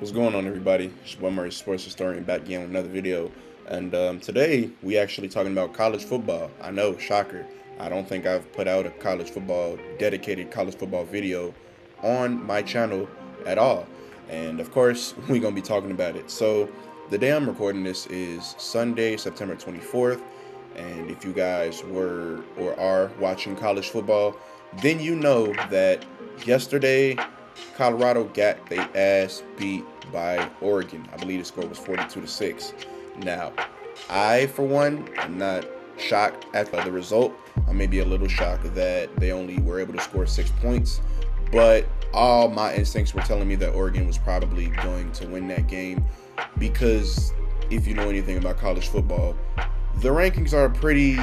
What's going on, everybody? It's your boy Murray, sports historian, back again with another video. And today we actually talking about college football. I know, shocker. I don't think I've put out a dedicated college football video on my channel at all. And of course, we're gonna be talking about it. So the day I'm recording this is Sunday, September 24th. And if you guys were or are watching college football, then you know that yesterday Colorado got their ass beat by Oregon. I believe the score was 42-6. Now, I, for one, am not shocked at the result. I may be a little shocked that they only were able to score 6 points, but all my instincts were telling me that Oregon was probably going to win that game because if you know anything about college football, the rankings are pretty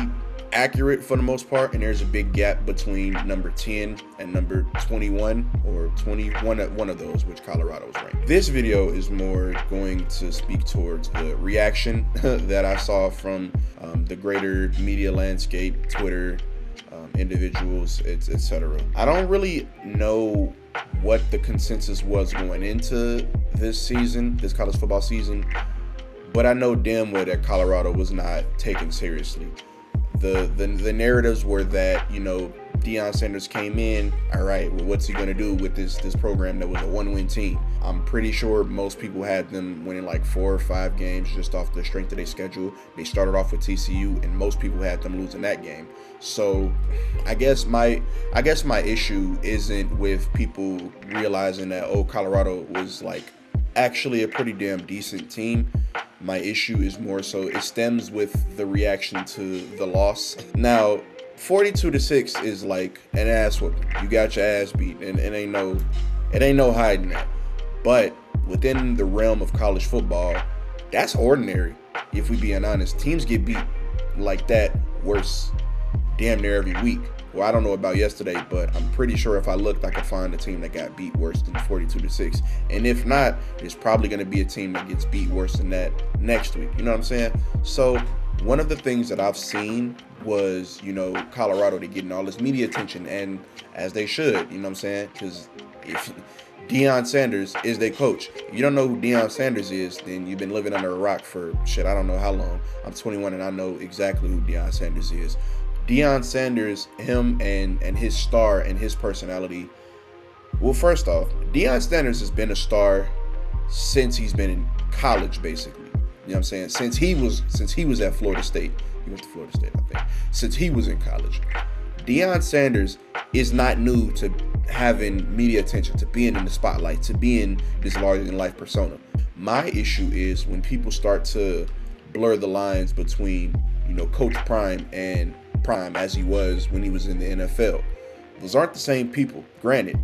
accurate for the most part, and there's a big gap between number 10 and number 21 or 21 at one of those, which Colorado was ranked. This video is more going to speak towards the reaction that I saw from the greater media landscape, Twitter, individuals, etc. I don't really know what the consensus was going into this season, this college football season, but I know damn well that Colorado was not taken seriously. The narratives were that, you know, Deion Sanders came in, all right, well, what's he going to do with this program that was a one-win team? I'm pretty sure most people had them winning like 4 or 5 games just off the strength of their schedule. They started off with TCU, and most people had them losing that game. So I guess my issue isn't with people realizing that, oh, Colorado was like actually a pretty damn decent team. My issue is more so it stems with the reaction to the loss. Now, 42-6 is like an ass whooping. You got your ass beat, and it ain't no hiding that. But within the realm of college football, that's ordinary. If we being honest, teams get beat like that worse damn near every week. Well, I don't know about yesterday, but I'm pretty sure if I looked, I could find a team that got beat worse than 42-6. And if not, there's probably going to be a team that gets beat worse than that next week. You know what I'm saying? So one of the things that I've seen was, you know, Colorado, they getting all this media attention, and as they should, you know what I'm saying? Because if Deion Sanders is their coach. If you don't know who Deion Sanders is, then you've been living under a rock for shit, I don't know how long. I'm 21 and I know exactly who Deion Sanders is. Deion Sanders, him and his star and his personality. Well, first off, Deion Sanders has been a star since he's been in college, basically. You know what I'm saying? Since he was at Florida State. He went to Florida State, I think. Since he was in college. Deion Sanders is not new to having media attention, to being in the spotlight, to being this larger-than-life persona. My issue is when people start to blur the lines between, you know, Coach Prime and Prime as he was when he was in the NFL. Those aren't the same people. Granted,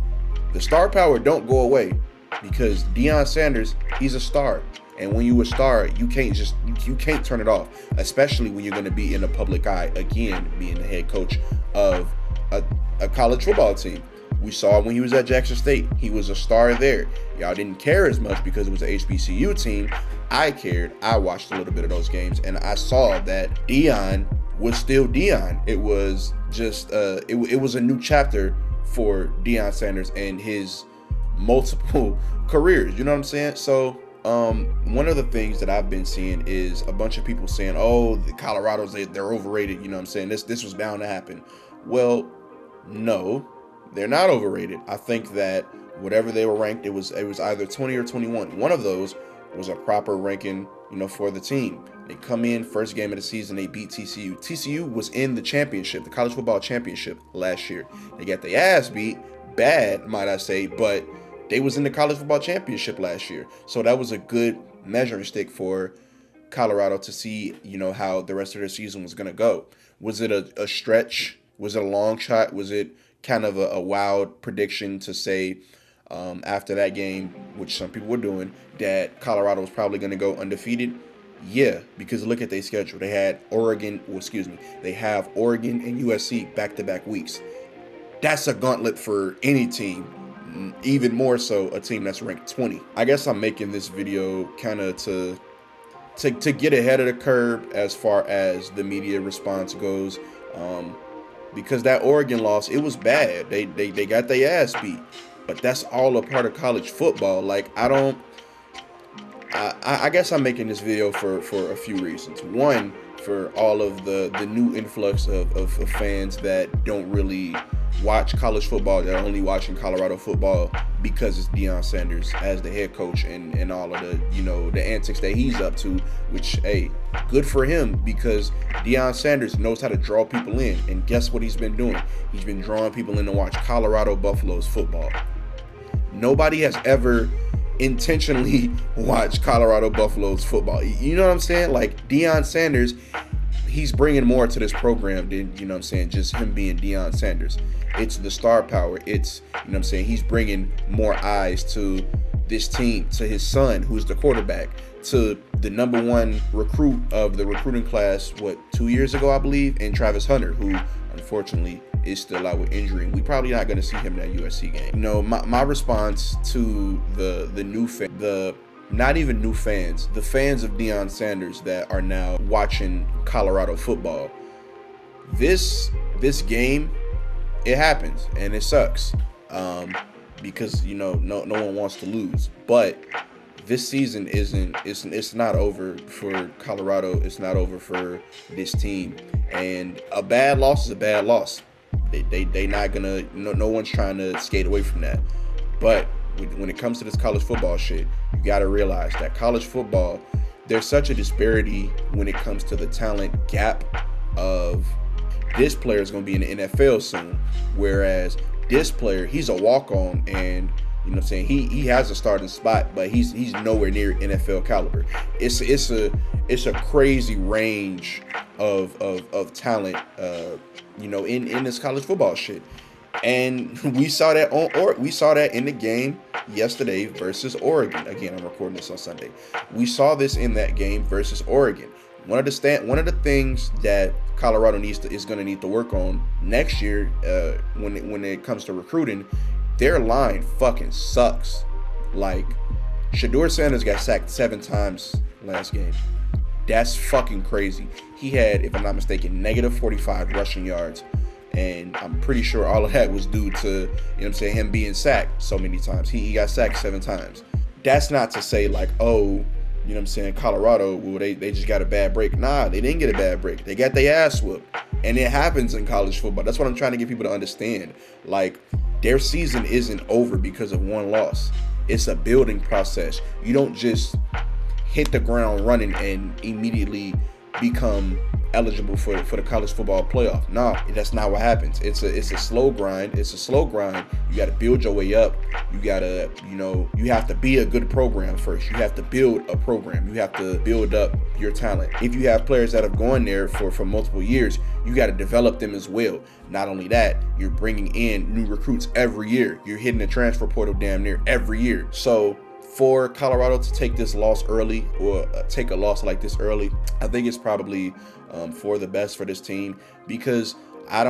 the star power don't go away because Deion Sanders, he's a star. And when you a star, you can't turn it off, especially when you're going to be in the public eye again, being the head coach of a college football team. We saw when he was at Jackson State, he was a star there. Y'all didn't care as much because it was an HBCU team. I cared. I watched a little bit of those games, and I saw that Deion was still Deion. It was just it was a new chapter for Deion Sanders and his multiple careers. You know what I'm saying? So one of the things that I've been seeing is a bunch of people saying, oh, the Colorado's, they're overrated. You know what I'm saying? This was bound to happen. Well, no, they're not overrated. I think that whatever they were ranked, it was either 20 or 21. One of those was a proper ranking, you know, for the team. They come in, first game of the season, they beat TCU. TCU was in the championship, the college football championship last year. They got their ass beat, bad, might I say, but they was in the college football championship last year. So that was a good measuring stick for Colorado to see, you know, how the rest of their season was going to go. Was it a stretch? Was it a long shot? Was it kind of a wild prediction to say after that game, which some people were doing, that Colorado was probably going to go undefeated? Yeah, because look at their schedule. They had they have Oregon and USC back-to-back weeks. That's a gauntlet for any team, even more so a team that's ranked 20. I guess I'm making this video kind of to get ahead of the curve as far as the media response goes, because that Oregon loss, it was bad. They got their ass beat, but that's all a part of college football. Like, I don't I guess I'm making this video for a few reasons. One, for all of the new influx of fans that don't really watch college football, that are only watching Colorado football because it's Deion Sanders as the head coach and all of the, the antics that he's up to, which, hey, good for him, because Deion Sanders knows how to draw people in. And guess what he's been doing? He's been drawing people in to watch Colorado Buffaloes football. Nobody has ever intentionally watched Colorado Buffaloes football. You know what I'm saying? Like, Deion Sanders, he's bringing more to this program than, just him being Deion Sanders. It's the star power. It's, he's bringing more eyes to this team, to his son, who's the quarterback, to the number one recruit of the recruiting class, 2 years ago, I believe, and Travis Hunter, who unfortunately is still out with injury. We probably not going to see him in that USC game. My response to the new not even new fans, the fans of Deion Sanders that are now watching Colorado football. This game, it happens and it sucks, because no one wants to lose. But this season it's not over for Colorado. It's not over for this team. And a bad loss is a bad loss. They not gonna. No one's trying to skate away from that. But when it comes to this college football shit, you got to realize that college football, there's such a disparity when it comes to the talent gap of this player is going to be in the NFL soon, whereas this player, he's a walk-on, and he has a starting spot, but he's nowhere near NFL caliber. It's a crazy range of talent, in this college football shit. And we saw that in the game yesterday versus Oregon. Again, I'm recording this on Sunday. We saw this in that game versus Oregon. One of the things that Colorado is going to need to work on next year, when it comes to recruiting, their line fucking sucks. Like, Shedeur Sanders got sacked 7 times last game. That's fucking crazy. He had, if I'm not mistaken, -45 rushing yards. And I'm pretty sure all of that was due to, him being sacked so many times. He got sacked 7 times. That's not to say like, oh, Colorado, well, they just got a bad break. Nah, they didn't get a bad break. They got their ass whooped. And it happens in college football. That's what I'm trying to get people to understand. Like, their season isn't over because of one loss. It's a building process. You don't just hit the ground running and immediately become eligible for the college football playoff. No, that's not what happens. It's a slow grind. It's a slow grind. You got to build your way up. You got to, you have to be a good program first. You have to build a program. You have to build up your talent. If you have players that have gone there for multiple years, you got to develop them as well. Not only that, you're bringing in new recruits every year. You're hitting the transfer portal damn near every year. So for Colorado to take this loss early, or take a loss like this early, I think it's probably for the best for this team, because I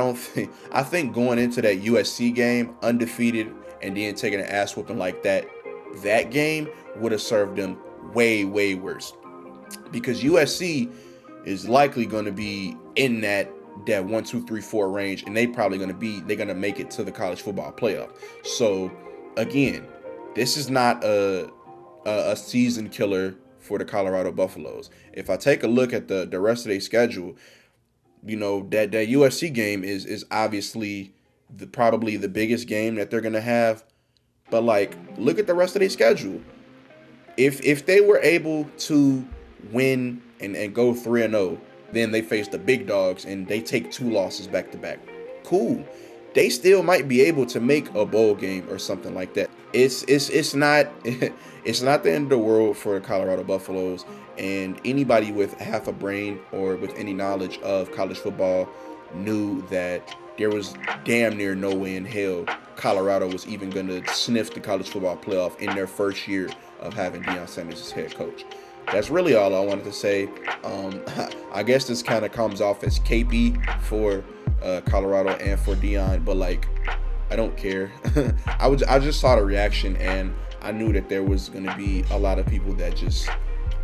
think going into that USC game undefeated and then taking an ass whooping like that game would have served them way, way worse, because USC is likely going to be in that 1, 2, 3, 4 range, and they're going to make it to the college football playoff. So again, this is not a season killer for the Colorado Buffaloes. If I take a look at the rest of their schedule, that USC game is obviously probably the biggest game that they're gonna have. But like, look at the rest of their schedule. If they were able to win and go 3-0, then they face the big dogs and they take 2 losses back to back. Cool. They still might be able to make a bowl game or something like that. It's not it's not the end of the world for the Colorado Buffaloes, and anybody with half a brain or with any knowledge of college football knew that there was damn near no way in hell Colorado was even going to sniff the college football playoff in their first year of having Deion Sanders as head coach. That's really all I wanted to say. I guess this kind of comes off as capey for Colorado and for Deion, but like, I don't care. I just saw the reaction, and I knew that there was going to be a lot of people that just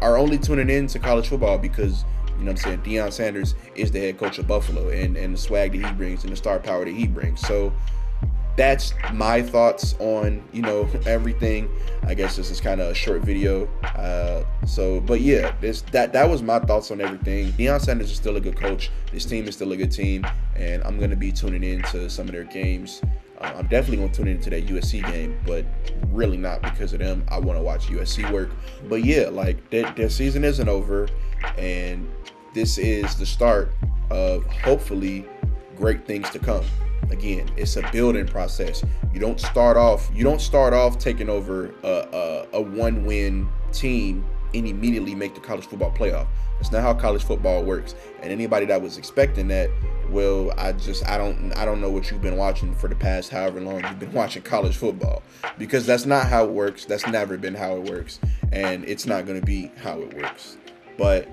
are only tuning in to college football because, Deion Sanders is the head coach of Buffalo, and the swag that he brings and the star power that he brings. So that's my thoughts on, everything. I guess this is kind of a short video. But yeah, that was my thoughts on everything. Deion Sanders is still a good coach. This team is still a good team, and I'm gonna be tuning in to some of their games. I'm definitely gonna tune into that USC game, but really not because of them. I want to watch USC work. But yeah, like their season isn't over, and this is the start of hopefully great things to come. Again, it's a building process. You don't start off taking over a one-win team and immediately make the college football playoff. That's not how college football works. And anybody that was expecting that, well, I don't know what you've been watching for the past however long you've been watching college football, because that's not how it works. That's never been how it works, and it's not going to be how it works. But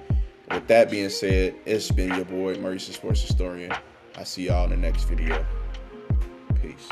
with that being said, it's been your boy Maurice, the Sports Historian. I see y'all in the next video. Peace.